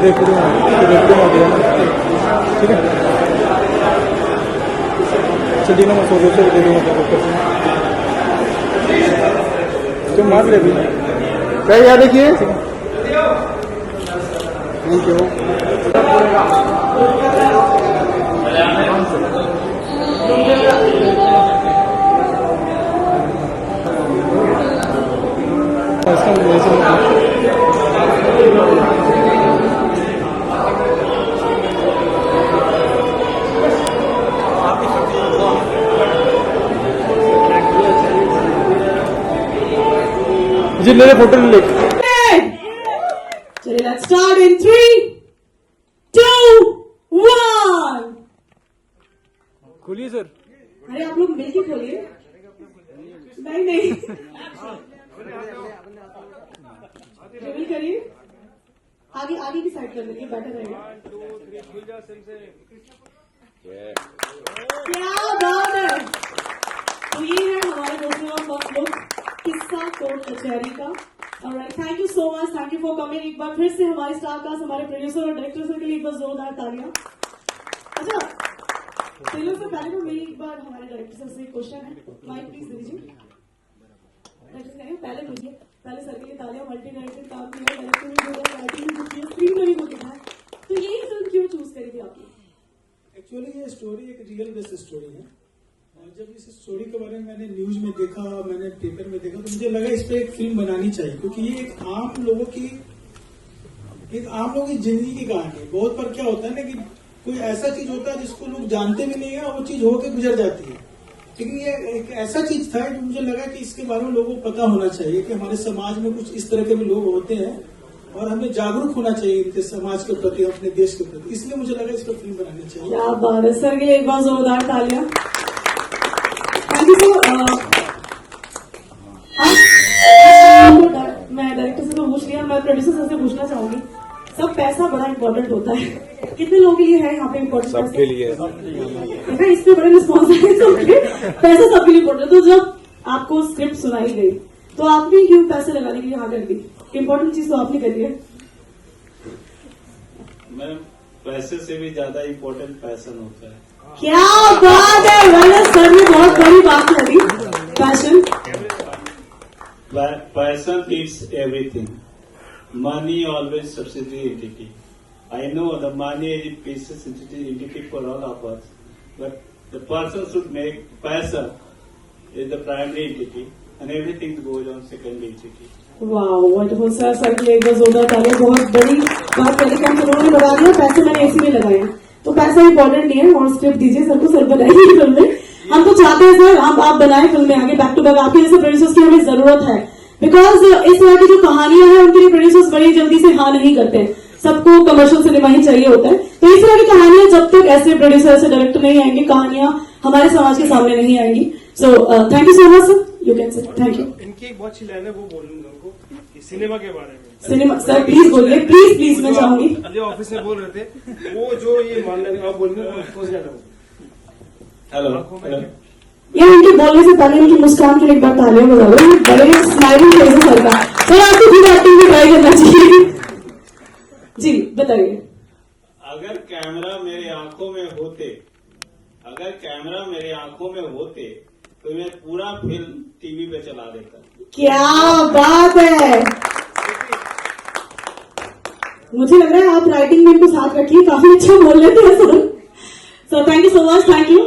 देखते हो ठीक है। चलिए ना मैं 100 दे दूँगा जो मार ले भी क्या याद देखिए। Thank you. जी मेरे फोटो ले चलिए लेट्स स्टार्ट इन 3, 2, 1। खोलिए सर। अरे आप लोग मिलके खोलिए। नहीं रिवील करिए। आगे की साइड कर लीजिए, बेटर रहेगा। क्या बात है। तो ये है हमारे दोस्तों का फर्स्ट लुक किस्सा कोर्ट कचहरी का। Thank you so much, thank you for coming. एक बार फिर से हमारे स्टार कास्ट, हमारे प्रोड्यूसर और डायरेक्टर के लिए एक बार जोरदार तालियां। अच्छा ट्रेलर से पहले तो मेरी एक बार हमारे डायरेक्टर सर से एक क्वेश्चन है, माइक प्लीज दे दीजिए। पहले लीजिए, पहले सर के लिए तालियां। मल्टी डायरेक्टर काम किया, डायरेक्टर भी बोला, राइटिंग भी की, स्क्रीन भी होती है। तो यही फिल्म क्यों चूज करी थी आपने? एक्चुअली ये स्टोरी एक रियल बेस्ड स्टोरी है और जब इस स्टोरी के बारे में मैंने न्यूज में देखा, मैंने पेपर में देखा, तो मुझे लगा इस पर एक फिल्म बनानी चाहिए क्योंकि ये एक आम लोगों की जिंदगी की कहानी है। बहुत बार क्या होता है ना कि कोई ऐसा चीज होता है जिसको लोग जानते भी नहीं है और वो चीज होकर गुजर जाती है, लेकिन ये एक ऐसा चीज था जो मुझे लगा कि इसके बारे में लोगों को पता होना चाहिए कि हमारे समाज में कुछ इस तरह के भी लोग होते हैं और हमें जागरूक होना चाहिए इनके समाज के प्रति, अपने देश के प्रति। इसलिए मुझे लगा इस पर फिल्म बनानी चाहिए। क्या बात है, सर के लिए एक बार जोरदार तालियां। Thank you. मैं डायरेक्टर से तो पूछ लिया, मैं प्रोड्यूसर सर से पूछना चाहूंगी। सब पैसा बड़ा इम्पोर्टेंट होता है, कितने लोगों के लिए है यहाँ पे इम्पोर्टेंट? सबके लिए। देखा इस पे बड़े रिस्पॉन्स आए सबके। पैसा सबके लिए इम्पोर्टेंट। तो जब आपको स्क्रिप्ट सुनाई गई तो आपने क्यों पैसे लगाने के लिए हाँ कर दी? इम्पोर्टेंट चीज तो आपने करी है। मैम पैसे से भी ज्यादा इम्पोर्टेंट पैशन होता है। क्या बात है, वाला सर ने बहुत बड़ी बात करी। Passion is everything. Money always subsidiary entity. I know the money is a precious entity for all of us, but the person should make passion is the primary entity and everything goes on secondary entity. वाह wonderful sir, sir के लिए एक बार जोरदार तालियां। बहुत बड़ी बात करी, कम उन्होंने बता दिया। पैसे मैंने ऐसे में लगाए हैं, तो पैसा इम्पोर्टेंट नहीं है। और स्क्रिप्ट दीजिए सर को, सर बनाइए फिल्म में। हम तो चाहते हैं सर आप बनाए फिल्में आगे बैक टू बैक। आपके जैसे प्रोड्यूसर्स की हमें जरूरत है, बिकॉज इस तरह की जो कहानियां हैं उनके लिए प्रोड्यूसर्स बड़ी जल्दी से हाँ नहीं करते हैं। सबको कमर्शियल सिनेमा ही चाहिए होता है। तो इस तरह की कहानियां जब तक ऐसे प्रोड्यूसर ऐसे डायरेक्टर नहीं आएंगे, कहानियां हमारे समाज के सामने नहीं आएंगी। So thank you so much sir, you can say thank you. इनकी एक बहुत अच्छी लाइन है, वो बोलूंगा उनको कि सिनेमा के बारे में। सिनेमा सर प्लीज बोलिए, प्लीज प्लीज मैं चाहूंगी। अजय ऑफिस में बोल रहे थे, वो जो ये मान लेंगे आप बोलेंगे। हेलो ये उनके बोलने से पहले उनकी मुस्कान के लिए एक बार तालियां बजा दो। बड़े स्माइलिंग फेस है सर का। सर आपको खुद एक्टिंग भी ट्राई करना चाहिए। जी बताइए। अगर कैमरा मेरे आंखों में होते तो मैं पूरा फिल्म टीवी पे चला देता। क्या बात है, मुझे लग रहा है आप राइटिंग में इनको साथ रखिए, काफी अच्छा बोल लेते हैं sir. So thank you so much, thank you.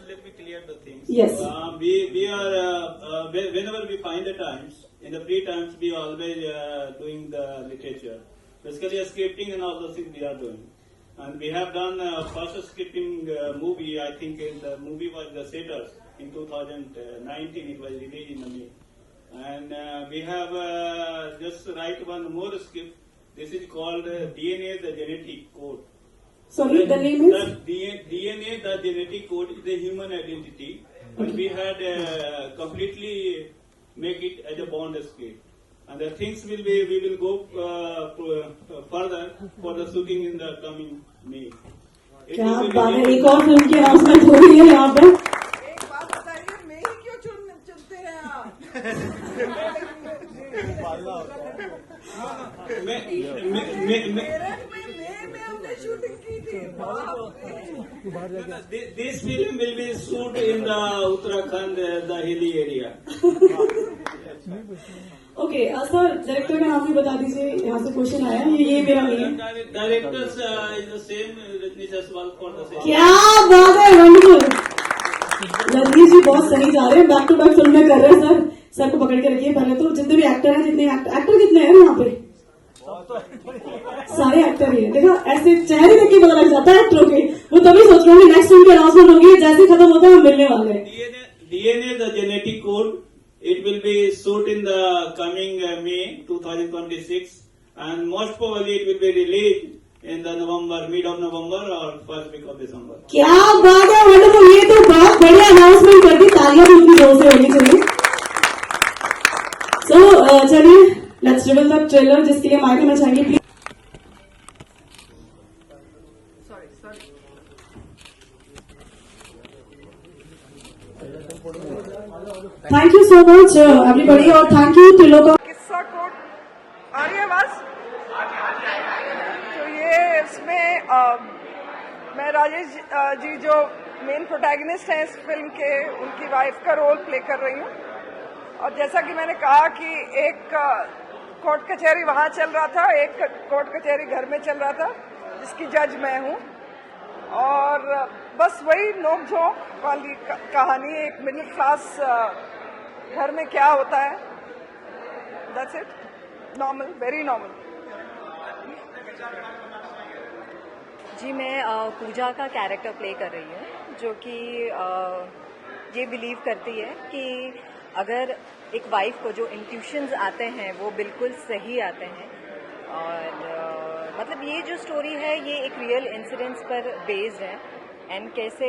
Let me clear the things. Yes. We are whenever we find the times in the free times we always doing the literature. Basically, scripting and all those things we are doing, and we have done first scripting movie. I think the movie was The Satyrs in 2019. It was released in May, and we have just write one more script. This is called DNA, the Genetic Code. Sorry, the name is? DNA, the genetic code is the human identity, but we had completely make it as a bond scale. And the things we will go further for the shooting in the coming May. क्या बात है, एक और film की announcement हो रही है यहाँ पर। एक बात बताइए, मैं ही क्यों चुनते हैं आप? मेरठ में This film will be shoot in the Uttarakhand, the hilly area. Okay sir, director का नाम भी बता दीजिए, यहाँ से क्वेश्चन आया है, ये मेरा नहीं है। Directors is the same, Rajnish Aswal for the same. क्या बात है, वंडरफुल। रजनीश जी बहुत सही जा रहे हैं, बैक टू बैक फिल्में कर रहे हैं सर। सर को पकड़ के रखिए पहले तो। जितने भी एक्टर हैं, जितने एक्टर कितने हैं यहाँ पे? सारे एक्टर ही है। देखो ऐसे चेहरे देख के पता लग जाता है एक्टरों के। वो तभी सोच रहे होंगे नेक्स्ट फिल्म की अनाउंसमेंट होगी, जैसे ही खत्म होता है हम मिलने वाले हैं। DNA, the genetic code, it will be shoot in the coming May 2026, and most probably it will be released in the November, mid of November or first week of December. क्या बात है, वंडरफुल। ये तो बहुत बढ़िया announcement कर दी, तालियां भी उनकी जोर से होनी चाहिए। सो चलिए, लेट्स रिवील द ट्रेलर, जिसके लिए माइक में चाहिए please. Thank you so much everybody, और थैंक यू त्रिलोका। किस्सा कोट आ रही है बस। तो ये इसमें मैं राजेश जी जो मेन प्रोटैगनिस्ट हैं इस फिल्म के, उनकी वाइफ का रोल प्ले कर रही हूँ। और जैसा कि मैंने कहा कि एक कोर्ट कचहरी वहाँ चल रहा था, एक कोर्ट कचहरी घर में चल रहा था, जिसकी जज मैं हूँ। और बस वही नोक झोंक वाली कहानी, एक मिडिल क्लास घर में क्या होता है, that's it. Normal, very normal. जी, मैं पूजा का कैरेक्टर प्ले कर रही हूँ, जो कि ये बिलीव करती है कि अगर एक वाइफ को जो इंट्यूशंस आते हैं वो बिल्कुल सही आते हैं। और मतलब ये जो स्टोरी है ये एक रियल इंसिडेंट्स पर बेस्ड है, एंड कैसे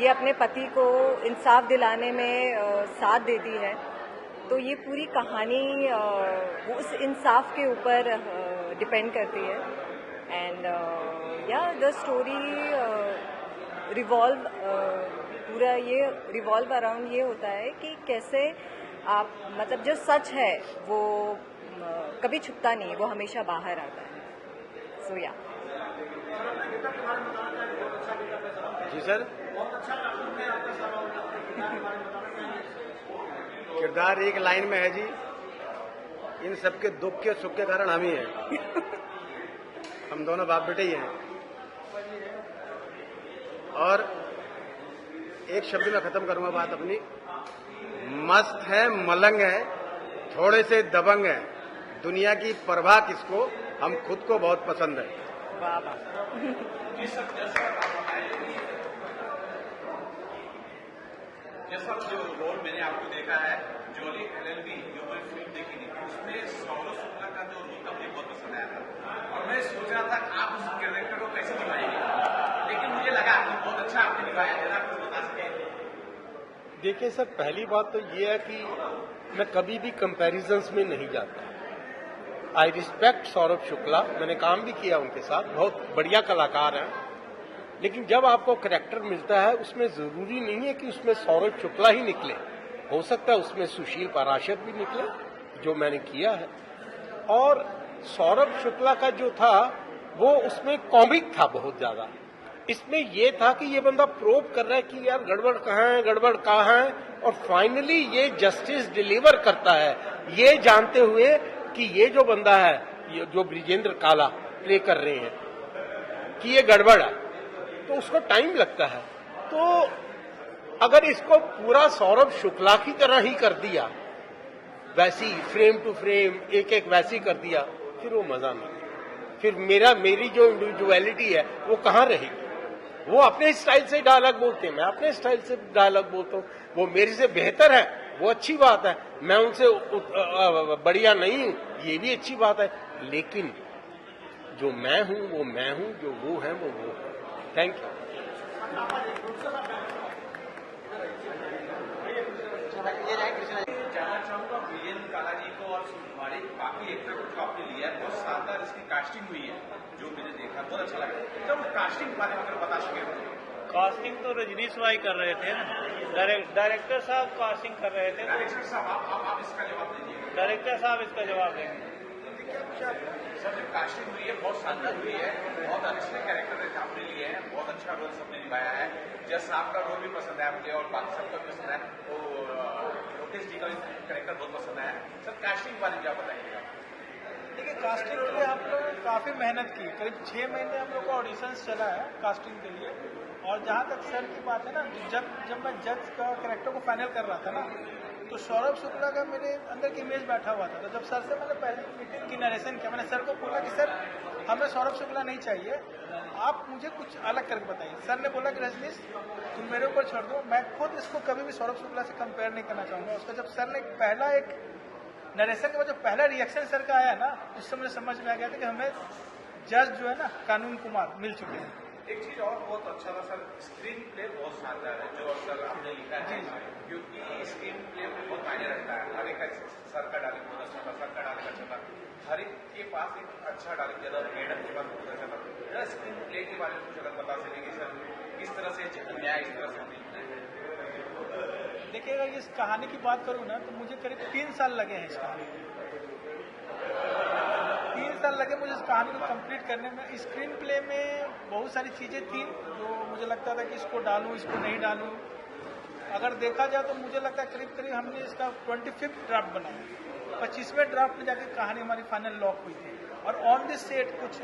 ये अपने पति को इंसाफ दिलाने में साथ देती है। तो ये पूरी कहानी वो उस इंसाफ के ऊपर डिपेंड करती है। एंड या द स्टोरी रिवॉल्व पूरा ये रिवॉल्व अराउंड ये होता है कि कैसे आप मतलब जो सच है वो कभी छुपता नहीं, वो हमेशा बाहर आता है। सो या जी सर, किरदार एक लाइन में है जी, इन सबके दुख के सुख के कारण हम ही हैं। हम दोनों बाप बेटे ही हैं। और एक शब्द में खत्म करूंगा बात अपनी, मस्त है, मलंग है, थोड़े से दबंग है, दुनिया की परवाह किसको, हम खुद को बहुत पसंद है। जैसा जो रोल मैंने आपको देखा है, जॉली एलएलबी जो मैं फिल्म देखी थी, उसमें सौरभ शुक्ला का जो रोल था मुझे बहुत पसंद आया था। और मैं सोच रहा था आप उस कैरेक्टर को कैसे निभाएंगे, लेकिन मुझे लगा कि बहुत अच्छा आपने निभाया। जरा कुछ बता सकें। देखिए सर, पहली बात तो ये है कि मैं कभी भी कंपैरिजंस में नहीं जाता। आई रिस्पेक्ट सौरभ शुक्ला, मैंने काम भी किया उनके साथ, बहुत बढ़िया कलाकार हैं। लेकिन जब आपको कैरेक्टर मिलता है उसमें जरूरी नहीं है कि उसमें सौरभ शुक्ला ही निकले, हो सकता है उसमें सुशील पाराशर भी निकले, जो मैंने किया है। और सौरभ शुक्ला का जो था वो उसमें कॉमिक था बहुत ज्यादा। इसमें ये था कि ये बंदा प्रोब कर रहा है कि यार गड़बड़ कहाँ है, गड़बड़ कहाँ है, और फाइनली ये जस्टिस डिलीवर करता है, ये जानते हुए कि ये जो बंदा है, ये जो ब्रिजेंद्र काला प्ले कर रहे हैं, कि ये गड़बड़ है, तो उसको टाइम लगता है। तो अगर इसको पूरा सौरभ शुक्ला की तरह ही कर दिया, वैसी फ्रेम टू फ्रेम एक एक वैसी कर दिया, फिर वो मजा नहीं। फिर मेरी जो इंडिविजुअलिटी है वो कहाँ रहेगी। वो अपने स्टाइल से डायलॉग बोलते हैं, मैं अपने स्टाइल से डायलॉग बोलता हूँ। वो मेरे से बेहतर है, वो अच्छी बात है, मैं उनसे बढ़िया नहीं हूँ, ये भी अच्छी बात है। लेकिन जो मैं हूँ वो मैं हूँ, जो वो है वो है। Thank you. जानना चाहूंगा वीरेंद्र काला जी को और हमारे बाकी एक्टर को जो आपने लिया है, बहुत शानदार इसकी कास्टिंग हुई है, जो मैंने देखा बहुत अच्छा लगा। जब कास्टिंग के बारे में अगर बता सके। कास्टिंग तो रजनीश भाई कर रहे थे ना, डायरेक्टर साहब कास्टिंग कर रहे थे। डायरेक्टर साहब आप इसका जवाब दीजिए। डायरेक्टर साहब इसका जवाब देंगे। सर, जो कास्टिंग हुई है बहुत शानदार हुई है, बहुत अच्छे कैरेक्टर आपने लिए। अच्छा रोल सबने निभाया है। जज साहब का रोल भी पसंद है मुझे और बाकी सबका भी पसंद है। तो लोकेश जी का कैरेक्टर बहुत पसंद है। सर कास्टिंग के बारे में क्या बताइएगा? देखिए, कास्टिंग के लिए आप लोगों ने काफ़ी मेहनत की, करीब 6 महीने हम लोग का ऑडिशंस चला है कास्टिंग के लिए। और जहाँ तक सर की बात है ना, जब मैं जज का कैरेक्टर को फाइनल कर रहा था ना, तो सौरभ शुक्ला का मेरे अंदर की इमेज बैठा हुआ था। तो जब सर से मैंने पहली मीटिंग की, नरेशन किया, मैंने सर को बोला कि सर हमें सौरभ शुक्ला नहीं चाहिए, आप मुझे कुछ अलग करके बताइए। सर ने बोला कि रजनीश तुम मेरे ऊपर छोड़ दो, मैं खुद इसको कभी भी सौरभ शुक्ला से कंपेयर नहीं करना चाहूँगा। उसका जब सर ने पहला एक नरेशन के बाद जो पहला रिएक्शन सर का आया ना, उससे मुझे समझ में आ गया था कि हमें जज जो है ना कानून कुमार मिल चुके हैं। एक चीज और बहुत अच्छा था सर, स्क्रीन प्ले बहुत शानदार है जो सर आपने लिखा है, क्योंकि स्क्रीन प्ले बहुत मायने रखता है। हर एक सर का डायलॉग बहुत अच्छा था, सर का डायलॉग अच्छा था, हर एक के पास एक अच्छा डायलॉग ज्यादा, मैडम के पास बहुत अच्छा था। स्क्रीन प्ले के बारे में कुछ अगर बता सकेंगे सर, किस तरह से न्याय इस तरह से देखिए, अगर इस कहानी की बात करूँ ना, तो मुझे करीब 3 साल लगे हैं इस कहानी में। 3 साल लगे मुझे इस कहानी को कंप्लीट करने में। स्क्रीन प्ले में बहुत सारी चीज़ें थी जो मुझे लगता था कि इसको डालूं, इसको नहीं डालूं। अगर देखा जाए तो मुझे लगता है करीब करीब हमने इसका 25th ड्राफ्ट बनाया, 25वें ड्राफ्ट में जाकर कहानी हमारी फाइनल लॉक हुई थी। और ऑन दिस सेट कुछ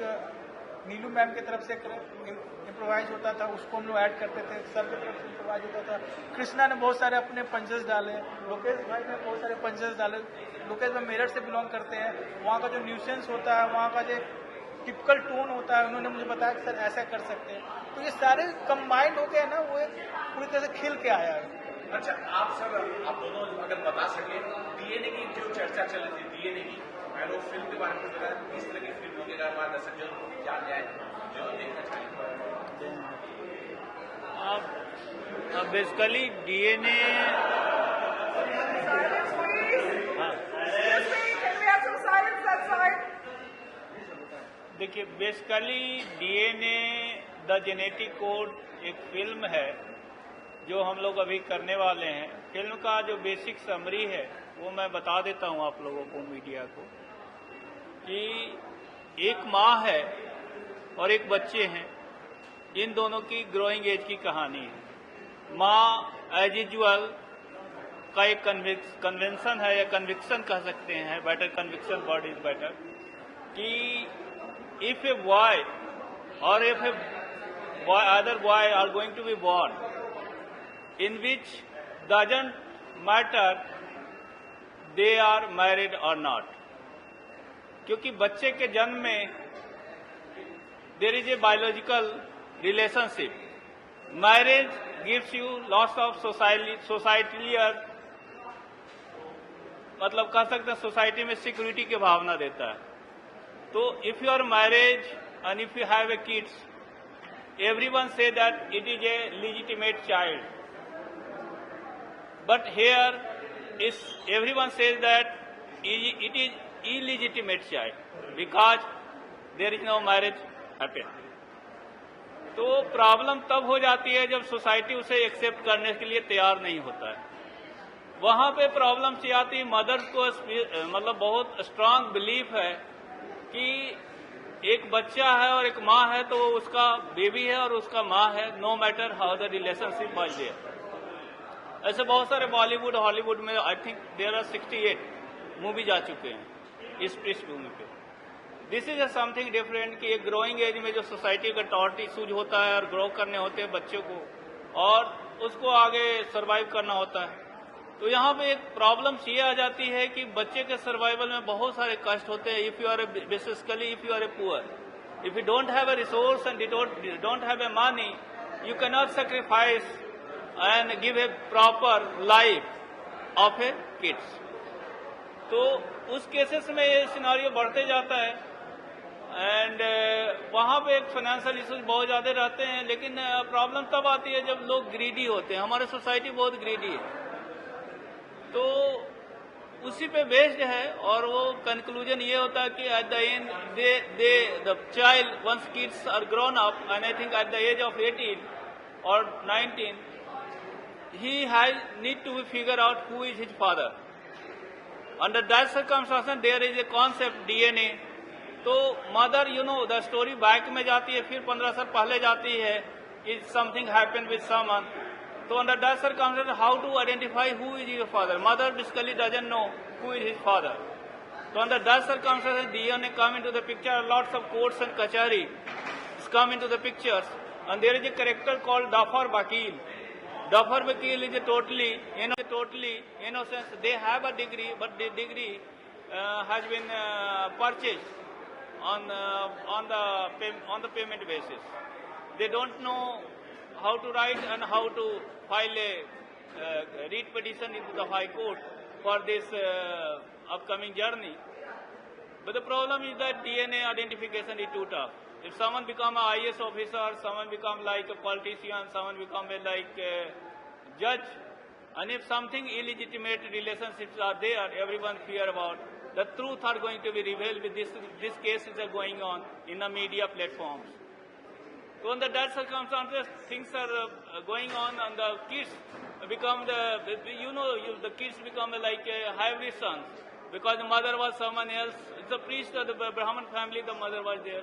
नीलू मैम की तरफ से इम्प्रोवाइज होता था, उसको हम लोग ऐड करते थे। सर की तरफ से इम्प्रोवाइज होता था। कृष्णा ने बहुत सारे अपने पंचेस डाले, लोकेश भाई ने बहुत सारे पंचेस डाले। लोकेश भाई मेरठ से बिलोंग करते हैं, वहाँ का जो न्यूसेंस होता है, वहाँ का जो टिपिकल टोन होता है, उन्होंने मुझे बताया कि सर ऐसा कर सकते हैं। तो ये सारे कंबाइंड हो गए ना, वो एक पूरी तरह से खिल के आया है। अच्छा, आप सर आप दोनों अगर बता सके, डीएनए की जो चर्चा चल रही थी, डीएनए की मैंने फिल्म के बारे में बताया, किस तरह की फिल्म होगी, अगर हमारे दर्शक जो जान जाए, जो देखना चाहिए। अब बेसिकली डीएनए, देखिए basically DNA the genetic code एक फिल्म है जो हम लोग अभी करने वाले हैं। फिल्म का जो बेसिक समरी है वो मैं बता देता हूं आप लोगों को, मीडिया को, कि एक माँ है और एक बच्चे हैं, इन दोनों की ग्रोइंग एज की कहानी है। माँ एज यूजुअल का एक कन्वेंशन है या कन्विक्शन कह सकते हैं, better conviction word is better, कि if a boy or if a boy, other boy are going to be born, in which doesn't matter they are married or not, क्योंकि बच्चे के जन्म में there is a biological relationship. Marriage gives you lots of societal, मतलब कह सकते हैं society में सिक्योरिटी की भावना देता है। तो if your marriage and if you have a kids, everyone say that it is a legitimate child, but here is everyone says that it is illegitimate child because there is no marriage happen. तो problem तब हो जाती है जब society उसे accept करने के लिए तैयार नहीं होता है। वहां पे प्रॉब्लम से आती है, मदर्स को मतलब बहुत स्ट्रांग बिलीफ है कि एक बच्चा है और एक माँ है, तो उसका बेबी है और उसका माँ है, no matter how the relationship was there. ऐसे बहुत सारे बॉलीवुड हॉलीवुड में I think there are 68 movie जा चुके हैं इस पृष्ठभूमि पे। दिस इज समथिंग डिफरेंट कि एक ग्रोइंग एज में जो सोसाइटी का टॉर्ट इशूज होता है और ग्रो करने होते हैं बच्चों को, और उसको आगे सर्वाइव करना होता है। तो यहाँ पे एक प्रॉब्लम ये आ जाती है कि बच्चे के सर्वाइवल में बहुत सारे कष्ट होते हैं। If you are basically if you are a poor, if you don't have a resource and don't have a money, you can not sacrifice and give a proper life of a kids. तो उस cases में ये scenario बढ़ते जाता है and वहाँ पे एक फाइनेंशियल इश्यूज बहुत ज्यादा रहते हैं। लेकिन प्रॉब्लम तब आती है जब लोग ग्रीडी होते हैं। हमारे सोसाइटी बहुत ग्रीडी है, तो उसी पे बेस्ड है। और वो कंक्लूजन ये होता है कि at the end the child once kids are grown up and I think at the age of 18 और 19 he has need to figure out who is his father. Under that circumstance there is a concept DNA. तो mother the story back में जाती है, फिर 15 साल पहले जाती है if something happened with someone, so under that circumstance, how to identify who is your father? Mother basically doesn't know who is his father. So under that circumstances, DNA come into the picture. Lots of courts and kachari come into the pictures, and there is a character called Dafar Vakil. Dafar Vakil is a totally innocent. They have a degree, but the degree has been purchased on the payment basis. They don't know how to write and how to file a writ petition into the High Court for this upcoming journey. But the problem is that DNA identification is too tough. If someone become an IAS officer, someone become like a politician, someone become like a judge, and if something illegitimate relationships are there, everyone fear about, the truth are going to be revealed with these cases are going on in the media platforms. So under that circumstances, things are going on, and the kids become the kids become like a hybrid sons, because the mother was someone else. It's a priest of the Brahman family, the mother was there,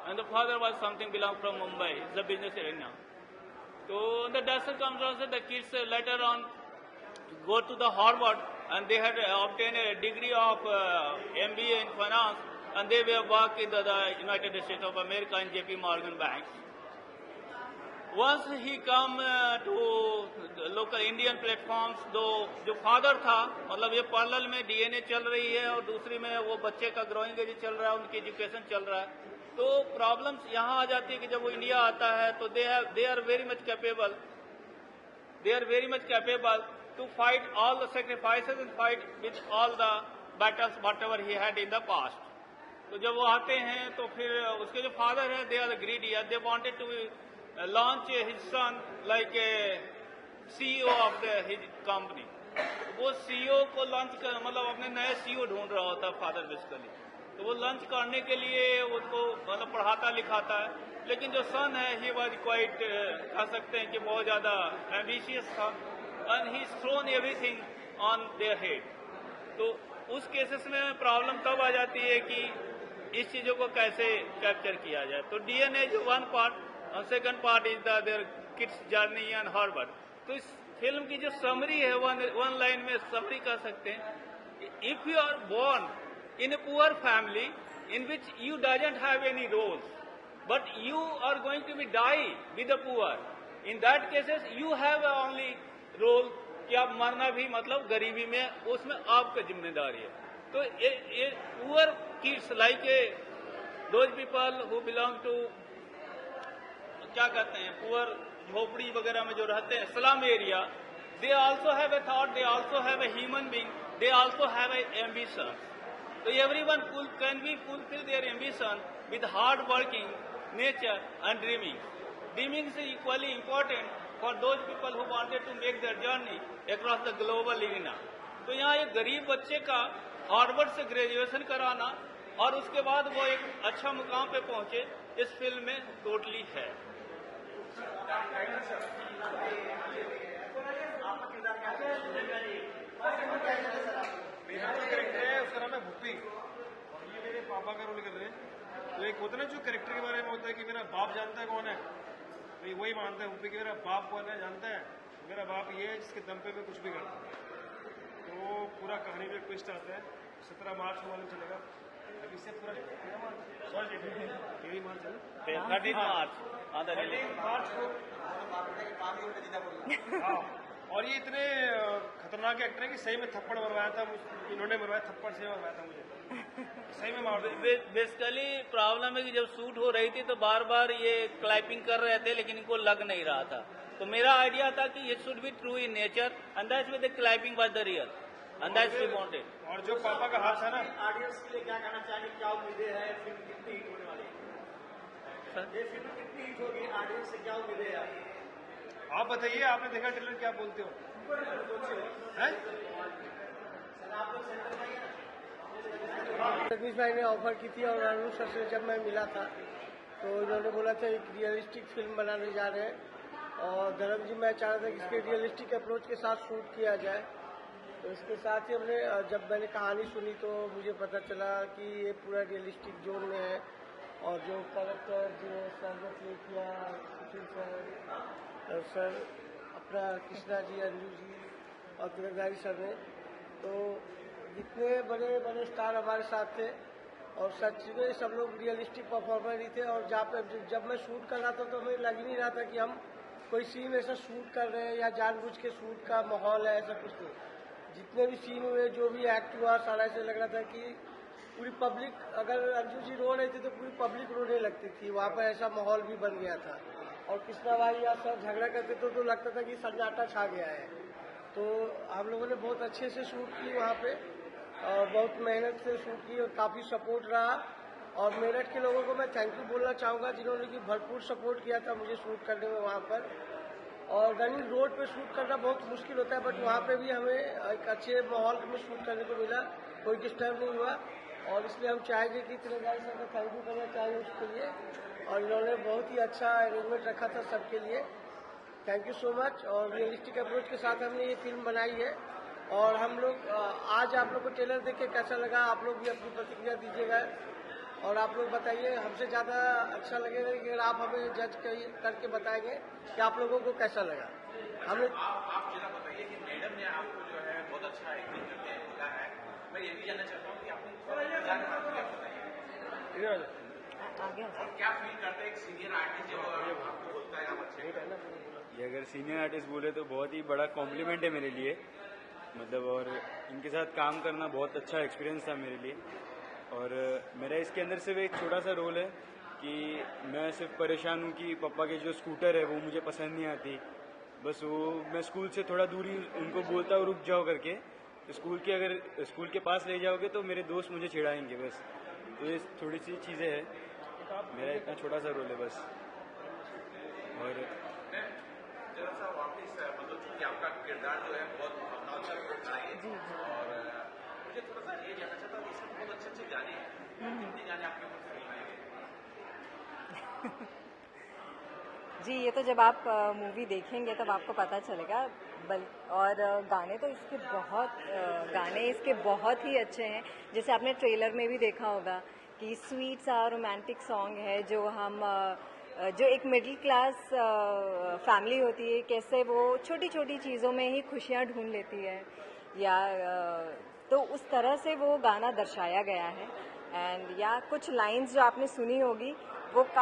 and the father was something belong from Mumbai. It's a business area. So under that circumstances, the kids later on go to the Harvard, and they had obtained a degree of MBA in finance, and they were work in the United States of America in JP Morgan banks. Once he come to local Indian platforms, तो जो father था, मतलब ये parallel में DNA चल रही है और दूसरी में वो बच्चे का growing age चल रहा है, उनकी education चल रहा है, तो problems यहाँ आ जाती है कि जब वो इंडिया आता है तो they are very much capable to fight all the sacrifices and fight with all the battles whatever he had in the past. तो जब वो आते हैं तो फिर उसके जो father है, they are greedy, they wanted to launch his son like a CEO of his company. वो CEO को लॉन्च कर मतलब अपने नए CEO ढूंढ रहा होता फादर बेसिकली, तो वो लॉन्च करने के लिए उसको मतलब पढ़ाता लिखाता है, लेकिन जो सन है ही वाज क्वाइट कह सकते हैं कि बहुत ज़्यादा एम्बिशियस था, and he thrown everything on their head. तो उस केसेस में प्रॉब्लम तब आ जाती है कि इस चीज़ों को कैसे कैप्चर किया जाए. तो DNA जो वन पार्ट और second part is their kids journey and Harvard. तो इस फिल्म की जो समरी है वन लाइन में समरी कर सकते हैं. If you are born in a poor family in which you doesn't have any roles but you are going to be die with the poor, in that cases you have only role कि आप मरना भी मतलब गरीबी में, उसमें आपका जिम्मेदारी है. तो a poor kids like a those people who belong to क्या कहते हैं पुअर झोपड़ी वगैरह में जो रहते हैं slum area, they also have a thought, they also have a human being, they also have a ambition. तो everyone can be fulfil their ambition with hard working nature and dreaming. Dreaming is equally important for those people who wanted to make their journey across the global arena. तो यहाँ एक गरीब बच्चे का Harvard से graduation कराना और उसके बाद वो एक अच्छा मुकाम पे पहुंचे, इस फिल्म में टोटली है. मेरा जो कैरेक्टर है उसका नाम है भूपी, और ये मेरे पापा का रोल कर रहे हैं. तो एक होता है ना जो कैरेक्टर के बारे में होता है कि मेरा बाप जानता है कौन है, तो वही मानता है भूपी कि मेरा बाप कौन है, जानता है मेरा बाप ये है जिसके दम पे मैं कुछ भी करता हूँ. तो पूरा कहानी में ट्विस्ट आता है. 17 मार्च को मालूम चलेगा. अभी से पूरा 13 मार्च को. हाँ, और ये इतने खतरनाक एक्टर है कि सही में थप्पड़ मरवाया था, इन्होंने मरवाया, थप्पड़ से मरवाया था मुझे, सही में मार. बेसिकली प्रॉब्लम है कि जब शूट हो रही थी तो बार बार ये क्लैपिंग कर रहे थे, लेकिन इनको लग नहीं रहा था. तो मेरा आइडिया था कि it should be true in nature and that's why the clapping was the real and that's we wanted. और जो पापा का हाथ था ना, ऑडियंस के लिए क्या कहना चाहिए, क्या उम्मीदें हैं, फिल्म कितनी हिट होने वाली है, ये फिल्म कितनी हिट होगी, ऑडियंस से क्या उम्मीदें हैं? आप बताइए, आपने देखा ट्रेलर, क्या बोलते हो? रजनीश भाई ने ऑफर की थी और अरुण सर से जब मैं मिला था तो इन्होंने बोला था एक रियलिस्टिक फिल्म बनाने जा रहे हैं, और धर्म जी मैं चाह रहा था कि इसके रियलिस्टिक अप्रोच के साथ शूट किया जाए. तो इसके साथ ही जब मैंने कहानी सुनी तो मुझे पता चला कि ये पूरा रियलिस्टिक जोन में है, और जो कैरेक्टर जो सर्वत ने किया सुशील सर सर अपना कृष्णा जी, अंजू जी और तिरंगारी सर ने, तो जितने बड़े बड़े स्टार हमारे साथ थे और सच में सब लोग रियलिस्टिक परफॉर्मर ही थे। और जहाँ पे जब मैं शूट कर रहा था तो हमें लग ही नहीं रहा था कि हम कोई सीन ऐसा शूट कर रहे हैं या जानबूझ के शूट का माहौल है, ऐसा कुछ नहीं। जितने भी सीन हुए, जो भी एक्ट हुआ, सारा ऐसे लग रहा था कि पूरी पब्लिक, अगर अंजू जी रो रहे थे तो पूरी पब्लिक रोने लगती थी। वहाँ पर ऐसा माहौल भी बन गया था। और कृष्णा भाई या सर झगड़ा करते तो लगता था कि सन्नाटा छा गया है। तो हम लोगों ने बहुत अच्छे से शूट की वहाँ पे और बहुत मेहनत से शूट की और काफ़ी सपोर्ट रहा। और मेरठ के लोगों को मैं थैंक यू बोलना चाहूँगा जिन्होंने कि भरपूर सपोर्ट किया था मुझे शूट करने में वहाँ पर। और रनिंग रोड पे शूट करना बहुत मुश्किल होता है, बट वहाँ पे भी हमें एक अच्छे माहौल में शूट करने को मिला, कोई डिस्टर्ब नहीं हुआ। और इसलिए हम चाहेंगे कि तिरंगाई सर का थैंक यू करना चाहिए उसके लिए। और इन्होंने बहुत ही अच्छा अरेंजमेंट रखा था सबके लिए, थैंक यू सो मच। और रियलिस्टिक अप्रोच के साथ हमने ये फिल्म बनाई है। और हम लोग आज आप लोग को ट्रेलर देख के कैसा लगा, आप लोग भी अपनी प्रतिक्रिया दीजिएगा। और आप लोग बताइए, हमसे ज़्यादा अच्छा लगेगा कि अगर आप हमें जज करके बताएंगे कि आप लोगों को कैसा लगा। हमने आप जरा बताइए कि मैडम ने आपको जो है बहुत अच्छा एक्टिंग करते हैं बोला है। मैं ये भी जानना चाहता हूँ कि आपने और क्या फील करते हैं एक सीनियर आर्टिस्ट जो आपको बोलता है आप अच्छे। ये अगर सीनियर आर्टिस्ट बोले तो बहुत ही बड़ा कॉम्प्लीमेंट है मेरे लिए, मतलब। और इनके साथ काम करना बहुत अच्छा एक्सपीरियंस था मेरे लिए। और मेरा इसके अंदर सिर्फ एक छोटा सा रोल है कि मैं सिर्फ परेशान हूँ कि पापा के जो स्कूटर है वो मुझे पसंद नहीं आती। बस वो मैं स्कूल से थोड़ा दूरी उनको बोलता हूँ रुक जाओ करके, तो अगर स्कूल के पास ले जाओगे तो मेरे दोस्त मुझे चिढ़ाएंगे बस। तो ये थोड़ी सी चीज़ें हैं, मेरा इतना छोटा सा रोल है बस। और जरा सा वापिस मतलब चूंकि आपका किरदार जो है बहुत भावनात्मक है और मुझे थोड़ा सा ये जानना चाहता हूँ, इसमें बहुत अच्छे अच्छे गाने हैं, कितने गाने आपके ऊपर से फिल्म आएंगे? जी, ये तो जब आप मूवी देखेंगे तब आपको पता चलेगा। और गाने इसके बहुत ही अच्छे हैं। जैसे आपने ट्रेलर में भी देखा होगा कि स्वीट सा रोमांटिक सॉन्ग है जो एक मिडिल क्लास फैमिली होती है, कैसे वो छोटी छोटी चीज़ों में ही खुशियाँ ढूंढ लेती है, या तो उस तरह से वो गाना दर्शाया गया है। एंड या कुछ लाइंस जो आपने सुनी होगी वो